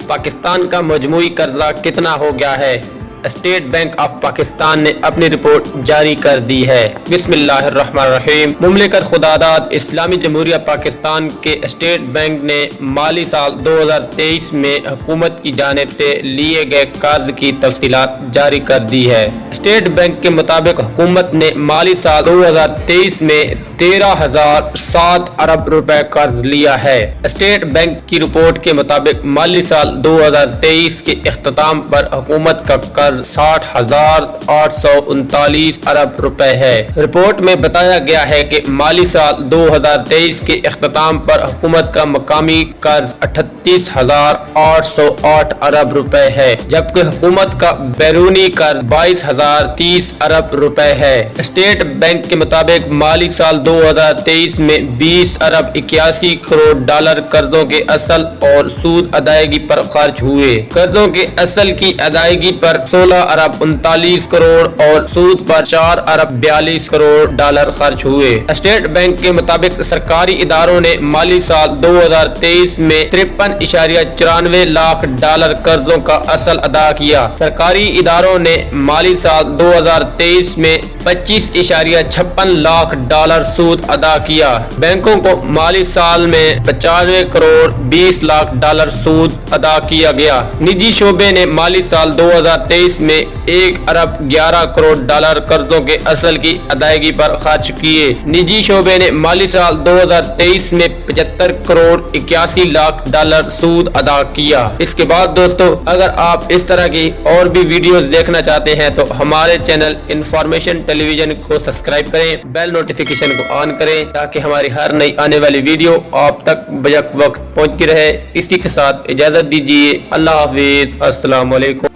पाकिस्तान का मजमूई कर्जा कितना हो गया है? स्टेट बैंक ऑफ पाकिस्तान ने अपनी रिपोर्ट जारी कर दी है। बिस्मिल्लाहिर्रहमानिर्रहीम। मुमलिकत खुदादाद इस्लामी जमहूरिया पाकिस्तान के स्टेट बैंक ने माली साल 2023 में हुकूमत की जानिब से लिए गए कर्ज की तफसीलात जारी कर दी है। स्टेट बैंक के मुताबिक हुकूमत ने माली साल 2023 में 13,007 अरब रुपए कर्ज लिया है। स्टेट बैंक की रिपोर्ट के मुताबिक माली साल 2023 के इख्तिताम पर हुकूमत का कर्ज 60,839 अरब रुपए है। रिपोर्ट में बताया गया है कि माली साल 2023 के इख्तिताम पर हुकूमत का मकामी कर्ज 38,808 अरब रुपए है, जबकि हुकूमत का बैरूनी कर्ज 22,030 अरब रुपए है। स्टेट बैंक के मुताबिक माली साल 2023 में 20 अरब 81 करोड़ डॉलर कर्जों के असल और सूद अदायगी पर खर्च हुए। कर्जों के असल की अदायगी पर 16 अरब 39 करोड़ और सूद पर 4 अरब 42 करोड़ डॉलर खर्च हुए। स्टेट बैंक के मुताबिक सरकारी इदारों ने माली साल 2023 में 53.94 लाख डॉलर कर्जों का असल अदा किया। सरकारी इदारों ने माली साल 2023 में 25.56 लाख डॉलर सूद अदा किया। बैंकों को माली साल में 95 करोड़ 20 लाख डॉलर सूद अदा किया गया। निजी शोबे ने माली साल 2023 में 1 अरब 11 करोड़ डॉलर कर्जों के असल की अदायगी पर खर्च किए। निजी शोबे ने माली साल 2023 में 75 करोड़ 81 लाख डॉलर सूद अदा किया। इसके बाद दोस्तों, अगर आप इस तरह की और भी वीडियोस देखना चाहते हैं तो हमारे चैनल इंफॉर्मेशन टेलीविजन को सब्सक्राइब करें, बेल नोटिफिकेशन को ऑन करें ताकि हमारी हर नई आने वाली वीडियो आप तक बजक वक्त पहुंचती रहे। इसी के साथ इजाजत दीजिए। अल्लाह हाफिज। अस्सलाम वालेकुम।